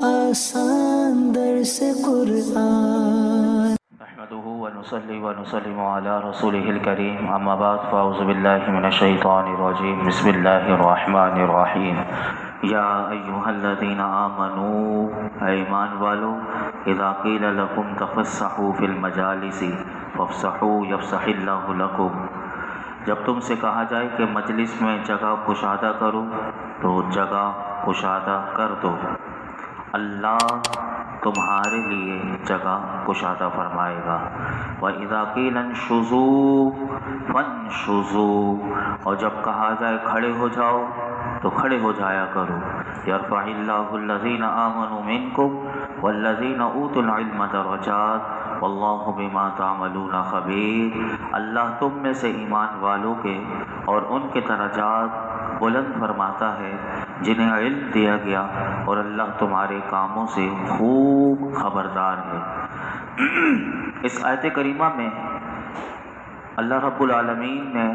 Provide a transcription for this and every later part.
آسان درس قرآن نحمده ونصلي ونسلم على رسوله الكريم اما بعد فاعوذ بالله من الشیطان الرجیم بسم اللہ الرحمن الرحیم یا ایها الذین آمنوا ایمان والو اذا قیل لکم تفسحوا فی المجالس فافسحوا یفسح اللہ لکم، جب تم سے کہا جائے کہ مجلس میں جگہ کشادہ کرو تو جگہ کشادہ کر دو، اللہ تمہارے لیے جگہ کشادہ فرمائے گا۔ وَإِذَا قِيلَ انشُزُوا فانشُزُوا، اور جب کہا جائے کھڑے ہو جاؤ تو کھڑے ہو جایا کرو۔ يَرْفَعِ اللَّهُ الَّذِينَ آمَنُوا مِنكُمْ وَالَّذِينَ أُوتُوا الْعِلْمَ دَرَجَاتٍ وَاللَّهُ بِمَا تَعْمَلُونَ خَبِيرٌ، اللہ تم میں سے ایمان والوں کے اور ان کے درجات بلند فرماتا ہے جنہیں علم دیا گیا، اور اللہ تمہارے کاموں سے خوب خبردار ہے۔ اس آیت کریمہ میں اللہ رب العالمین نے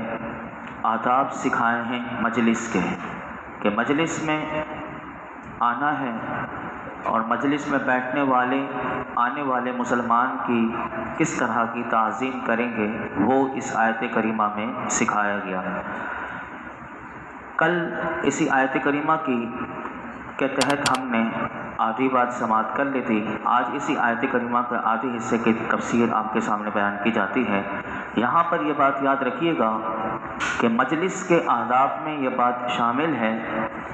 آداب سکھائے ہیں مجلس کے، کہ مجلس میں آنا ہے اور مجلس میں بیٹھنے والے آنے والے مسلمان کی کس طرح کی تعظیم کریں گے، وہ اس آیت کریمہ میں سکھایا گیا۔ کل اسی آیت کریمہ کے تحت ہم نے آدھی بات سماعت کر لی تھی، آج اسی آیت کریمہ کے آدھے حصے کی تفسیر آپ کے سامنے بیان کی جاتی ہے۔ یہاں پر یہ بات یاد رکھیے گا کہ مجلس کے آداب میں یہ بات شامل ہے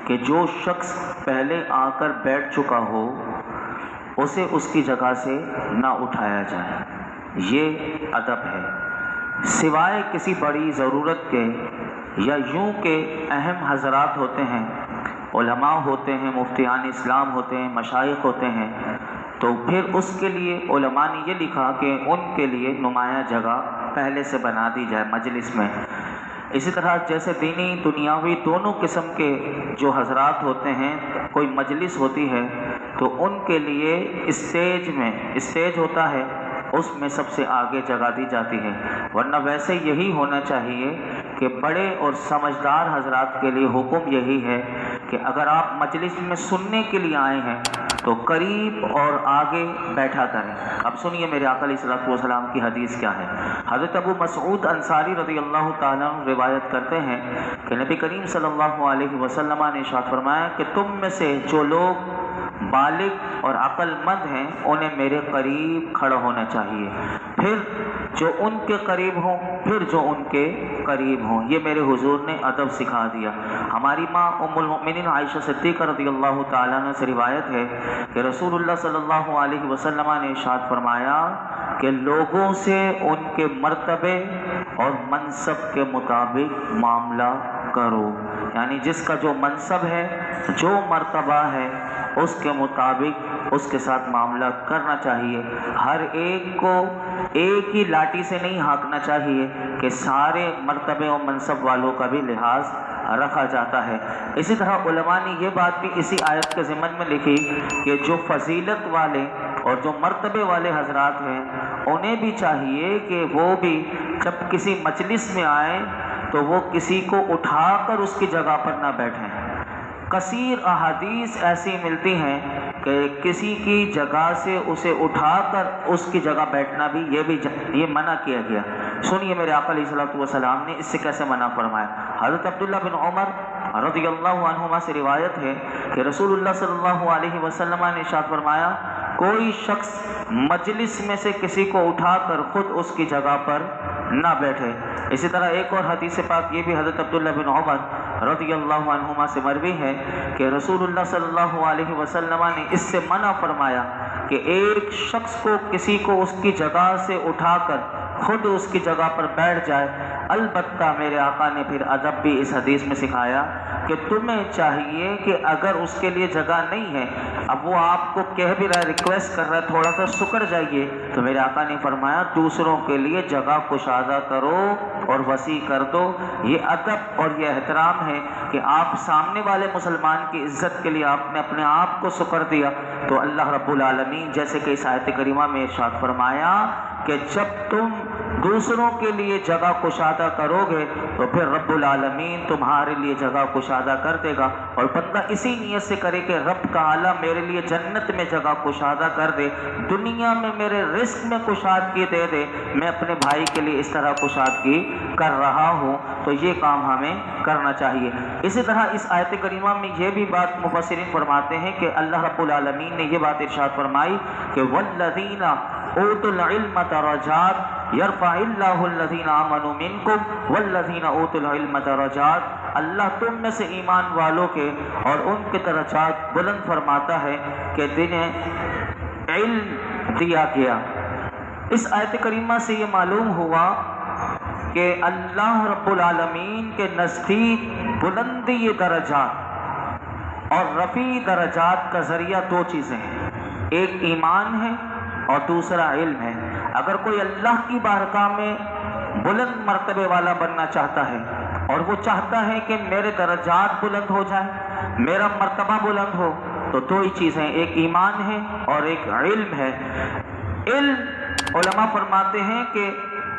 کہ جو شخص پہلے آ کر بیٹھ چکا ہو اسے اس کی جگہ سے نہ اٹھایا جائے، یہ ادب ہے، سوائے کسی بڑی ضرورت کے یا یوں کہ اہم حضرات ہوتے ہیں، علماء ہوتے ہیں، مفتیان اسلام ہوتے ہیں، مشائخ ہوتے ہیں، تو پھر اس کے لیے علماء نے یہ لکھا کہ ان کے لیے نمایاں جگہ پہلے سے بنا دی جائے مجلس میں۔ اسی طرح جیسے دینی دنیاوی دونوں قسم کے جو حضرات ہوتے ہیں، کوئی مجلس ہوتی ہے تو ان کے لیے اسٹیج ہوتا ہے، اس میں سب سے آگے جگہ دی جاتی ہے، ورنہ ویسے یہی ہونا چاہیے کہ بڑے اور سمجھدار حضرات کے لیے حکم یہی ہے کہ اگر آپ مجلس میں سننے کے لیے آئے ہیں تو قریب اور آگے بیٹھا کریں۔ اب سنیے میرے آقا علیہ الصلوۃ والسلام کی حدیث کیا ہے۔ حضرت ابو مسعود انصاری رضی اللہ تعالیٰ عنہ روایت کرتے ہیں کہ نبی کریم صلی اللہ علیہ وسلم نے ارشاد فرمایا کہ تم میں سے جو لوگ بالغ اور عقل مند ہیں انہیں میرے قریب کھڑا ہونا چاہیے، پھر جو ان کے قریب ہوں، پھر جو ان کے قریب ہوں۔ یہ میرے حضور نے ادب سکھا دیا۔ ہماری ماں ام المؤمنین عائشہ صدیقہ رضی اللہ تعالیٰ عنہ سے روایت ہے کہ رسول اللہ صلی اللہ علیہ وسلم نے ارشاد فرمایا کہ لوگوں سے ان کے مرتبے اور منصب کے مطابق معاملہ کرو، یعنی جس کا جو منصب ہے، جو مرتبہ ہے، اس کے مطابق اس کے ساتھ معاملہ کرنا چاہیے۔ ہر ایک کو ایک ہی لاٹھی سے نہیں ہانکنا چاہیے کہ سارے مرتبے اور منصب والوں کا بھی لحاظ رکھا جاتا ہے۔ اسی طرح علماء نے یہ بات بھی اسی آیت کے ضمن میں لکھی کہ جو فضیلت والے اور جو مرتبے والے حضرات ہیں انہیں بھی چاہیے کہ وہ بھی جب کسی مجلس میں آئیں تو وہ کسی کو اٹھا کر اس کی جگہ پر نہ بیٹھیں۔ کثیر احادیث ایسی ملتی ہیں کہ کسی کی جگہ سے اسے اٹھا کر اس کی جگہ بیٹھنا بھی یہ منع کیا گیا۔ سنیے میرے آقا علیہ الصلوۃ والسلام نے اس سے کیسے منع فرمایا۔ حضرت عبداللہ بن عمر رضی اللہ عنہما سے روایت ہے کہ رسول اللہ صلی اللہ علیہ وسلم نے ارشاد فرمایا کوئی شخص مجلس میں سے کسی کو اٹھا کر خود اس کی جگہ پر نہ بیٹھے۔ اسی طرح ایک اور حدیث پاک یہ بھی حضرت عبداللہ بن عمر رضی اللہ عنہما سے مروی ہے کہ رسول اللہ صلی اللہ علیہ وسلم نے اس سے منع فرمایا کہ ایک شخص کو کسی کو اس کی جگہ سے اٹھا کر خود اس کی جگہ پر بیٹھ جائے۔ البتہ میرے آقا نے پھر ادب بھی اس حدیث میں سکھایا کہ تمہیں چاہیے کہ اگر اس کے لیے جگہ نہیں ہے، اب وہ آپ کو کہہ بھی رہا ہے، ریکویسٹ کر رہا ہے تھوڑا سا سکڑ جائیے، تو میرے آقا نے فرمایا دوسروں کے لیے جگہ کشادہ کرو اور وسیع کر دو۔ یہ ادب اور یہ احترام ہے کہ آپ سامنے والے مسلمان کی عزت کے لیے آپ نے اپنے آپ کو سکڑ دیا، تو اللہ رب العالمین جیسے کہ اس آیت کریمہ میں ارشاد فرمایا کہ جب تم دوسروں کے لیے جگہ کشادہ کرو گے تو پھر رب العالمین تمہارے لیے جگہ کشادہ کر دے گا. اور بندہ اسی نیت سے کرے کہ رب تعالیٰ میرے لیے جنت میں جگہ کشادہ کر دے, دنیا میں میرے رزق میں کشادگی دے دے, میں اپنے بھائی کے لیے اس طرح کشادگی کر رہا ہوں, تو یہ کام ہمیں کرنا چاہیے. اسی طرح اس آیت کریمہ میں یہ بھی بات مفسرین فرماتے ہیں کہ اللہ رب العالمین نے یہ بات ارشاد فرمائی کہ والذین اوتوا العلم درجات یرفع اللہ الذین آمنوا منکم والذین اوتوا العلم درجات, اللہ تم میں سے ایمان والوں کے اور ان کے درجات بلند فرماتا ہے کہ جنہیں علم دیا گیا. اس آیت کریمہ سے یہ معلوم ہوا کہ اللہ رب العالمین کے نزدیک بلندی درجات اور رفیع درجات کا ذریعہ دو چیزیں ہیں, ایک ایمان ہے اور دوسرا علم ہے. اگر کوئی اللہ کی بارگاہ میں بلند مرتبے والا بننا چاہتا ہے اور وہ چاہتا ہے کہ میرے درجات بلند ہو جائیں, میرا مرتبہ بلند ہو, تو دو ہی چیزیں, ایک ایمان ہے اور ایک علم ہے. علم علماء فرماتے ہیں کہ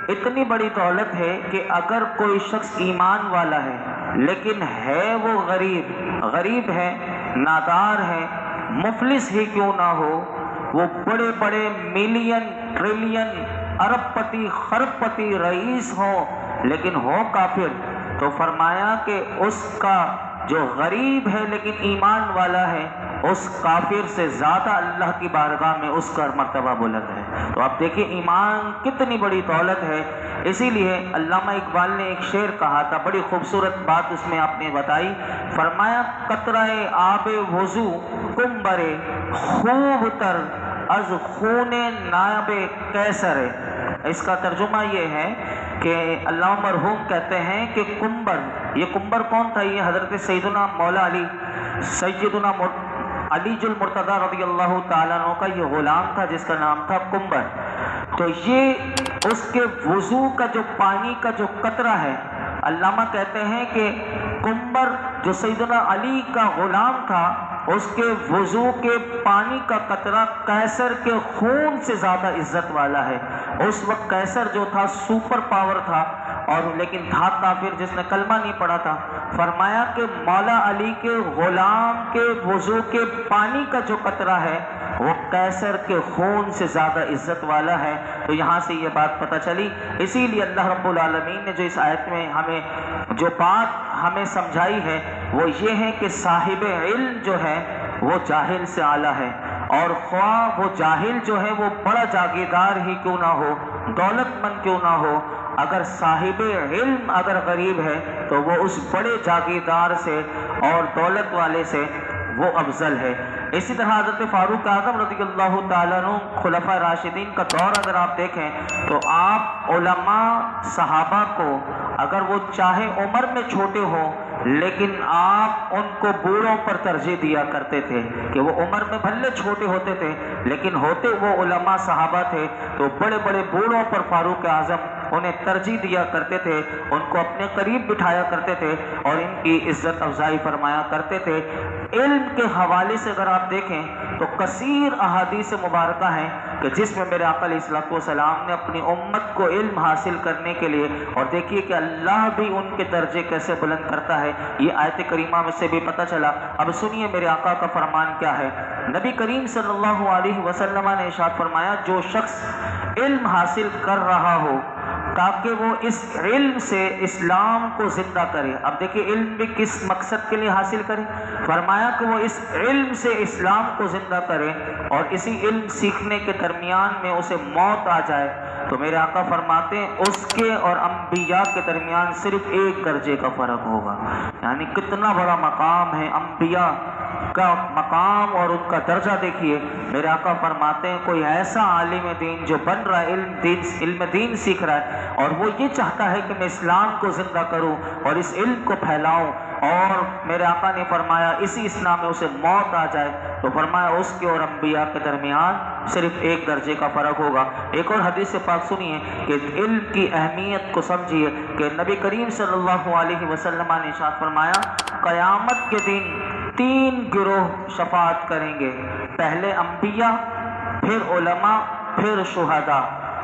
اتنی بڑی دولت ہے کہ اگر کوئی شخص ایمان والا ہے لیکن ہے وہ غریب ہے, نادار ہے, مفلس ہی کیوں نہ ہو, وہ بڑے بڑے ملین ٹریلین ارب پتی خرب پتی رئیس ہو لیکن ہو کافر, تو فرمایا کہ اس کا جو غریب ہے لیکن ایمان والا ہے اس کافر سے زیادہ اللہ کی بارگاہ میں اس کا مرتبہ بلند ہے. تو آپ دیکھیں ایمان کتنی بڑی دولت ہے. اسی لیے علامہ اقبال نے ایک شعر کہا تھا, بڑی خوبصورت بات اس میں آپ نے بتائی, فرمایا قطرہ آب وضو کمبر خوب تر از خون نائب کیسر. اس کا ترجمہ یہ ہے کہ علامہ مرحوم کہتے ہیں کہ کمبر, یہ کمبر کون تھا؟ یہ حضرت سیدنا مولا علی سیدنا علی المرتضیٰ رضی اللہ تعالیٰ عنہ کا یہ غلام تھا جس کا نام تھا کمبر. تو یہ اس کے وضو کا جو پانی کا جو قطرہ ہے, علامہ کہتے ہیں کہ کمبر جو سیدنا علی کا غلام تھا اس کے وضو کے پانی کا قطرہ قیصر کے خون سے زیادہ عزت والا ہے. اس وقت قیصر جو تھا سپر پاور تھا اور لیکن تھا کافر, جس نے کلمہ نہیں پڑھا تھا. فرمایا کہ مولا علی کے غلام کے وضو کے پانی کا جو قطرہ ہے وہ قیصر کے خون سے زیادہ عزت والا ہے. تو یہاں سے یہ بات پتہ چلی. اسی لیے اللہ رب العالمین نے جو اس آیت میں ہمیں جو بات ہمیں سمجھائی ہے وہ یہ ہے کہ صاحب علم جو ہے وہ جاہل سے اعلیٰ ہے, اور خواہ وہ جاہل جو ہے وہ بڑا جاگیردار ہی کیوں نہ ہو, دولت مند کیوں نہ ہو, اگر صاحب علم اگر غریب ہے تو وہ اس بڑے جاگیردار سے اور دولت والے سے وہ افضل ہے. اسی طرح حضرت فاروق اعظم رضی اللہ تعالیٰ عنہ خلفۂ راشدین کا دور اگر آپ دیکھیں تو آپ علماء صحابہ کو اگر وہ چاہے عمر میں چھوٹے ہوں لیکن آپ ان کو بوڑھوں پر ترجیح دیا کرتے تھے کہ وہ عمر میں بھلے چھوٹے ہوتے تھے لیکن ہوتے وہ علماء صحابہ تھے. تو بڑے بڑے بوڑھوں پر فاروق اعظم انہیں ترجیح دیا کرتے تھے, ان کو اپنے قریب بٹھایا کرتے تھے اور ان کی عزت افزائی فرمایا کرتے تھے. علم کے حوالے سے اگر آپ دیکھیں تو کثیر احادیث مبارکہ ہیں کہ جس میں میرے آقا علیہ الصلوۃ والسلام نے اپنی امت کو علم حاصل کرنے کے لیے, اور دیکھیے کہ اللہ بھی ان کے درجے کیسے بلند کرتا ہے, یہ آیت کریمہ میں سے بھی پتہ چلا. اب سنیے میرے آقا کا فرمان کیا ہے. نبی کریم صلی اللہ علیہ وسلم نے ارشاد فرمایا جو شخص علم حاصل کر رہا ہو تاکہ وہ اس علم سے اسلام کو زندہ کرے. اب دیکھیں علم بھی کس مقصد کے لیے حاصل کرے, فرمایا کہ وہ اس علم سے اسلام کو زندہ کرے اور اسی علم سیکھنے کے درمیان میں اسے موت آ جائے تو میرے آقا فرماتے ہیں اس کے اور انبیاء کے درمیان صرف ایک درجے کا فرق ہوگا. یعنی کتنا بڑا مقام ہے انبیاء کا مقام اور ان کا درجہ. دیکھیے میرے آقا فرماتے ہیں کوئی ایسا عالم دین جو بن رہا ہے علم دین سیکھ رہا ہے اور وہ یہ چاہتا ہے کہ میں اسلام کو زندہ کروں اور اس علم کو پھیلاؤں, اور میرے آقا نے فرمایا اسی اسلام میں اسے موت آ جائے تو فرمایا اس کے اور انبیاء کے درمیان صرف ایک درجے کا فرق ہوگا. ایک اور حدیث پاک سنیے کہ علم کی اہمیت کو سمجھیے کہ نبی کریم صلی اللہ علیہ وسلم نے ارشاد فرمایا قیامت کے دن 3 گروہ شفاعت کریں گے, پہلے انبیاء, پھر علماء, پھر شہداء.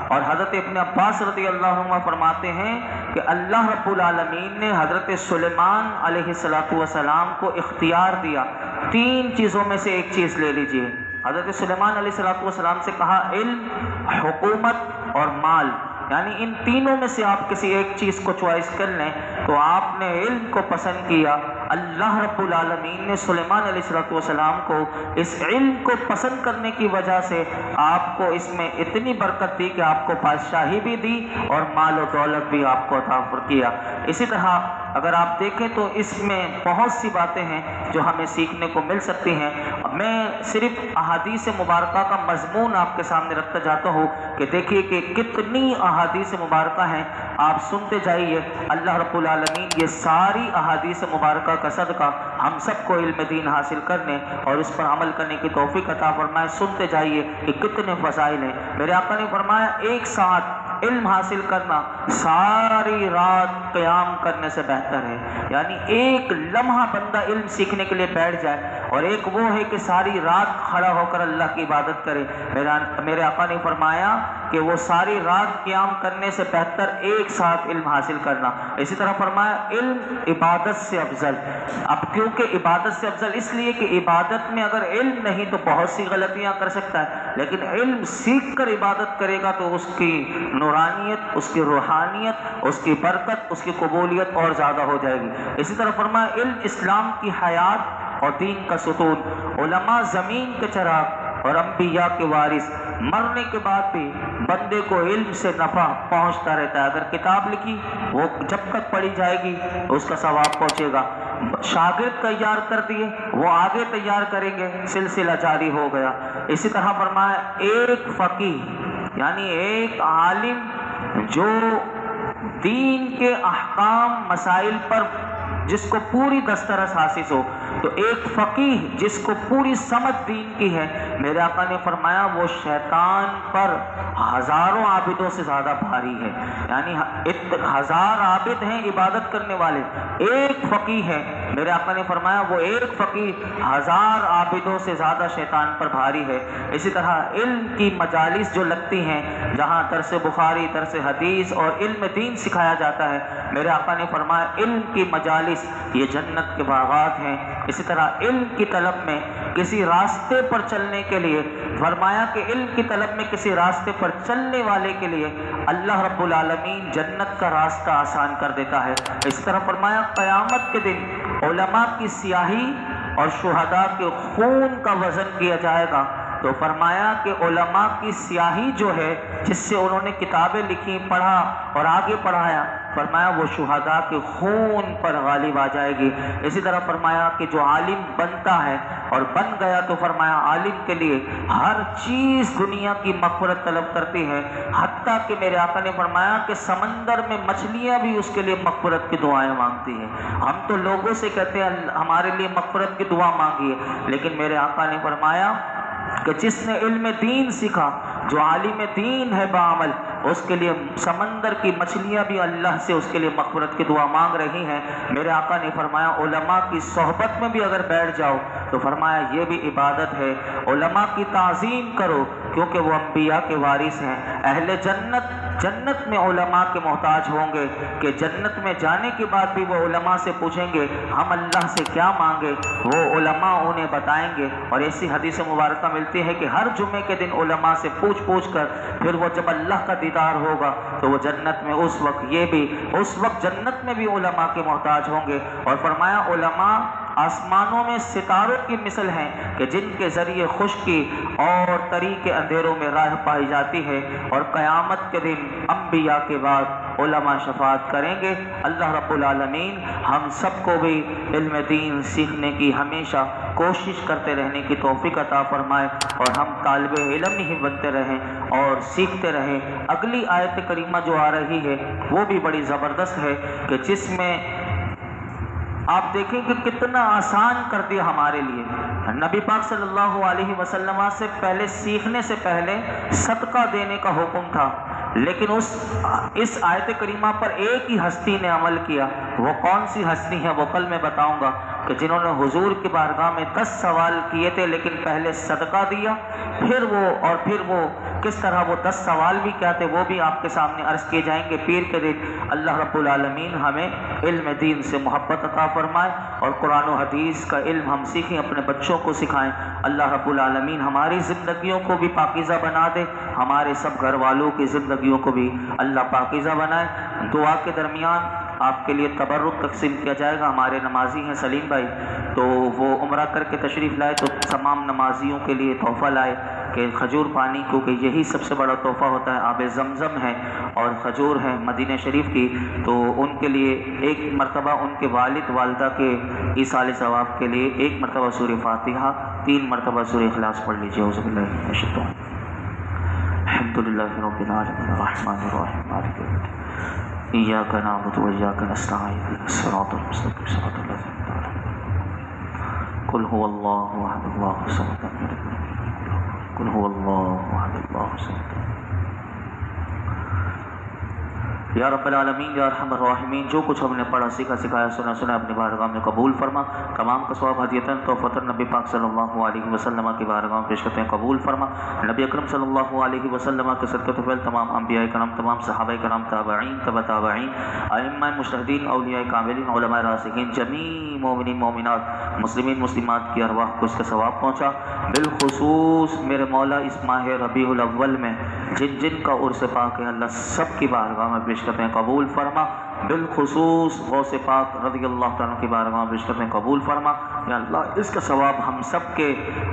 اور حضرت ابن عباس رضی اللہ عنہ فرماتے ہیں کہ اللہ رب العالمین نے حضرت سلیمان علیہ السلام کو اختیار دیا، 3 چیزوں میں سے ایک چیز لے لیجئے۔ حضرت سلیمان علیہ السلام سے کہا علم، حکومت اور مال، یعنی ان تینوں میں سے آپ کسی ایک چیز کو چوائس کر لیں۔ تو آپ نے علم کو پسند کیا، اللہ رب العالمین نے سلیمان علیہ السلام کو اس علم کو پسند کرنے کی وجہ سے آپ کو اس میں اتنی برکت دی کہ آپ کو بادشاہی بھی دی اور مال و دولت بھی آپ کو عطا کیا۔ اسی طرح اگر آپ دیکھیں تو اس میں بہت سی باتیں ہیں جو ہمیں سیکھنے کو مل سکتی ہیں۔ میں صرف احادیث مبارکہ کا مضمون آپ کے سامنے رکھتا جاتا ہوں کہ دیکھیے کہ کتنی احادیث مبارکہ ہیں، آپ سنتے جائیے۔ اللہ رب العالمین یہ ساری احادیث مبارکہ کا صدقہ ہم سب کو علم دین حاصل کرنے اور اس پر عمل کرنے کی توفیق عطا فرمائے۔ سنتے جائیے کہ کتنے فضائل ہیں۔ میرے آقا نے فرمایا 1 ساعت علم حاصل کرنا ساری رات قیام کرنے سے بہتر ہے، یعنی 1 لمحہ بندہ علم سیکھنے کے لیے بیٹھ جائے، اور ایک وہ ہے کہ ساری رات کھڑا ہو کر اللہ کی عبادت کرے۔ میرے آقا نے فرمایا کہ وہ ساری رات قیام کرنے سے بہتر 1 ساعت علم حاصل کرنا۔ اسی طرح فرمایا علم عبادت سے افضل۔ اب کیونکہ عبادت سے افضل اس لیے کہ عبادت میں اگر علم نہیں تو بہت سی غلطیاں کر سکتا ہے، لیکن علم سیکھ کر عبادت کرے گا تو اس کی نورانیت، اس کی روحانیت، اس کی برکت، اس کی قبولیت اور زیادہ ہو جائے گی۔ اسی طرح فرمایا علم اسلام کی حیات اور دین کا ستون، علماء زمین کے چراغ اور انبیاء کے وارث۔ مرنے کے بعد بھی بندے کو علم سے نفع پہنچتا رہتا ہے۔ اگر کتاب لکھی وہ جب تک پڑھی جائے گی اس کا ثواب پہنچے گا۔ شاگرد تیار کر دیے وہ آگے تیار کریں گے، سلسلہ جاری ہو گیا۔ اسی طرح فرمایا ایک فقیہ، یعنی ایک عالم جو دین کے احکام مسائل پر جس کو پوری دسترس حاصل ہو، تو ایک فقیہ جس کو پوری سمجھ دین کی ہے، میرے آقا نے فرمایا وہ شیطان پر ہزاروں عابدوں سے زیادہ بھاری ہے۔ یعنی 1000 عابد ہیں عبادت کرنے والے، ایک فقیہ ہے، میرے آقا نے فرمایا وہ ایک فقیہ 1000 عابدوں سے زیادہ شیطان پر بھاری ہے۔ اسی طرح علم کی مجالس جو لگتی ہیں جہاں درس بخاری، درس حدیث اور علم دین سکھایا جاتا ہے، میرے آقا نے فرمایا علم کی مجالس یہ جنت کے باغات ہیں۔ اسی طرح علم کی طلب میں کسی راستے پر چلنے کے لیے فرمایا کہ علم کی طلب میں کسی راستے پر چلنے والے کے لیے اللہ رب العالمین جنت کا راستہ آسان کر دیتا ہے۔ اس طرح فرمایا قیامت کے دن علماء کی سیاہی اور شہداء کے خون کا وزن کیا جائے گا، تو فرمایا کہ علماء کی سیاہی جو ہے جس سے انہوں نے کتابیں لکھی، پڑھا اور آگے پڑھایا، فرمایا وہ شہداء کے خون پر غالب آ جائے گی۔ اسی طرح فرمایا کہ جو عالم بنتا ہے اور بن گیا تو فرمایا عالم کے لیے ہر چیز دنیا کی مغفرت طلب کرتی ہے، حتیٰ کہ میرے آقا نے فرمایا کہ سمندر میں مچھلیاں بھی اس کے لیے مغفرت کی دعائیں مانگتی ہیں۔ ہم تو لوگوں سے کہتے ہیں ہمارے لیے مغفرت کی دعا مانگی ہے، لیکن میرے آقا نے فرمایا کہ جس نے علم دین سیکھا، جو عالم دین ہے بعمل، اس کے لیے سمندر کی مچھلیاں بھی اللہ سے اس کے لیے مغفرت کی دعا مانگ رہی ہیں۔ میرے آقا نے فرمایا علماء کی صحبت میں بھی اگر بیٹھ جاؤ تو فرمایا یہ بھی عبادت ہے۔ علماء کی تعظیم کرو کیونکہ وہ انبیاء کے وارث ہیں۔ اہل جنت میں علماء کے محتاج ہوں گے کہ جنت میں جانے کے بعد بھی وہ علماء سے پوچھیں گے ہم اللہ سے کیا مانگے، وہ علماء انہیں بتائیں گے۔ اور ایسی حدیث مبارکہ ملتی ہے کہ ہر جمعے کے دن علماء سے پوچھ کر پھر وہ جب اللہ کا دیدار ہوگا تو وہ جنت میں اس وقت جنت میں بھی علماء کے محتاج ہوں گے۔ اور فرمایا علماء آسمانوں میں ستاروں کی مثل ہیں کہ جن کے ذریعے خشکی اور تری کے اندھیروں میں راہ پائی جاتی ہے، اور قیامت کے دن انبیاء کے بعد علماء شفاعت کریں گے۔ اللہ رب العالمین ہم سب کو بھی علم دین سیکھنے کی ہمیشہ کوشش کرتے رہنے کی توفیق عطا فرمائے، اور ہم طالب علم ہی بنتے رہیں اور سیکھتے رہیں۔ اگلی آیت کریمہ جو آ رہی ہے وہ بھی بڑی زبردست ہے کہ جس میں آپ دیکھیں کہ کتنا آسان کر دیا ہمارے لیے۔ نبی پاک صلی اللہ علیہ وسلم سے پہلے سیکھنے سے پہلے صدقہ دینے کا حکم تھا، لیکن اس آیت کریمہ پر ایک ہی ہستی نے عمل کیا۔ وہ کون سی ہستی ہے وہ کل میں بتاؤں گا، کہ جنہوں نے حضور کی بارگاہ میں 10 سوال کیے تھے لیکن پہلے صدقہ دیا، پھر وہ کس طرح وہ 10 سوال بھی کیا تھے وہ بھی آپ کے سامنے عرض کیے جائیں گے پیر کے دن۔ اللہ رب العالمین ہمیں علم دین سے محبت عطا فرمائے اور قرآن و حدیث کا علم ہم سیکھیں، اپنے بچوں کو سکھائیں۔ اللہ رب العالمین ہماری زندگیوں کو بھی پاکیزہ بنا دے، ہمارے سب گھر والوں کی زندگیوں کو بھی اللہ پاکیزہ بنائے۔ دعا کے درمیان آپ کے لیے تبرک تقسیم کیا جائے گا۔ ہمارے نمازی ہیں سلیم بھائی، تو وہ عمرہ کر کے تشریف لائے، تو تمام نمازیوں کے لیے تحفہ لائے کہ کھجور پانی، کیونکہ یہی سب سے بڑا تحفہ ہوتا ہے، آب زمزم ہے اور کھجور ہے مدینہ شریف کی، تو ان کے لیے ایک مرتبہ ان کے والد والدہ کے ایصال ثواب کے لیے 1 مرتبہ سورہ فاتحہ، 3 مرتبہ سورہ اخلاص پڑھ لیجیے۔ اعوذ باللہ من الشیطان الحمدللہ رب العالمین الرحمن الرحیم مالک یوم الدین ایاک نعبد و ایاک نستعین اهدنا الصراط المستقیم صراط الذین انعمت علیہم قل هو اللہ احد اللہ الصمد لم یلد ولم یولد قل هو اللہ احد اللہ الصمد۔ یا رب العالمین یا ارحم الراحمین، جو کچھ ہم نے پڑھا سیکھا سکھایا سنا اپنی بارگاہ میں قبول فرما، تمام کا ثواب ہدیتاً تحفتاً نبی پاک صلی اللہ علیہ وسلم کی بارگاہ میں پیش کرتے ہیں، قبول فرما۔ نبی اکرم صلی اللہ علیہ وسلم کے صدقہ طفیل تمام انبیاء کرام، تمام صحابہ کرام، تابعین، تبع تابعین، ائمہ مجتہدین، اولیاء کاملین، علماء راسخین، جمیع مومنین مومنات، مسلمین مسلمات کی ارواح کو اس کا ثواب پہنچا۔ بالخصوص میرے مولا اس ماہ ربیع الاول میں جن کا عرس پاک ہے اللہ سب کی بارگاہ میں پیش کرتے ہیں، قبول فرما۔ بالخصوص غوث پاک رضی اللہ تعالیٰ کی بارگاہ میں پیش کرتے ہیں، قبول فرما۔ یا اللہ اس کا ثواب ہم سب کے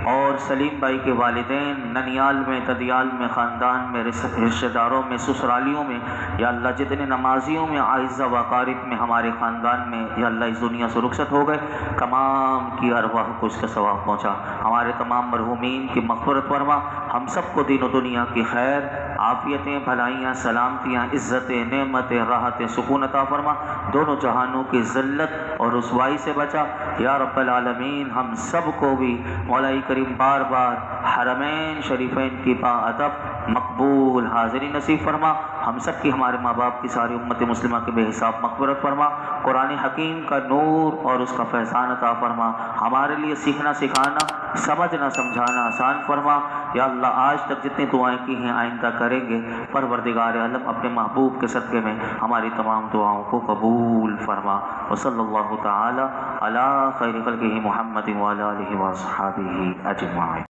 اور سلیم بھائی کے والدین، ننیال میں، ددیال میں، خاندان میں، رشتہ داروں میں، سسرالیوں میں، یا اللہ جتنے نمازیوں میں، اعزہ و اقارب میں، ہمارے خاندان میں، یا اللہ اس دنیا سے رخصت ہو گئے، تمام کی ارواح کو اس کا ثواب پہنچا۔ ہمارے تمام مرحومین کی مغفرت فرما، ہم سب کو دین و دنیا کی خیر، عافیتیں، بھلائیاں، سلامتیاں، عزتیں، نعمتیں، راحتیں، سکون عطا فرما، دونوں جہانوں کی ذلت اور رسوائی سے بچا۔ یا رب العالمین ہم سب کو بھی مولا کریم بار بار حرمین شریفین کی باادب مقبول حاضری نصیب فرما، ہم سب کی، ہمارے ماں باپ کی، ساری امت مسلمہ کے بے حساب مغفرت فرما، قرآن حکیم کا نور اور اس کا فیضان عطا فرما، ہمارے لیے سیکھنا سکھانا، سمجھنا سمجھانا آسان فرما۔ یا اللہ آج تک جتنی دعائیں کی ہیں آئندہ کریں گے، پروردگار عالم اپنے محبوب کے صدقے میں ہماری تمام دعاؤں کو قبول فرما۔ وصلی اللہ تعالی علی خیر خلقہ محمد وعلی آلہ وصحبہ اجمعین۔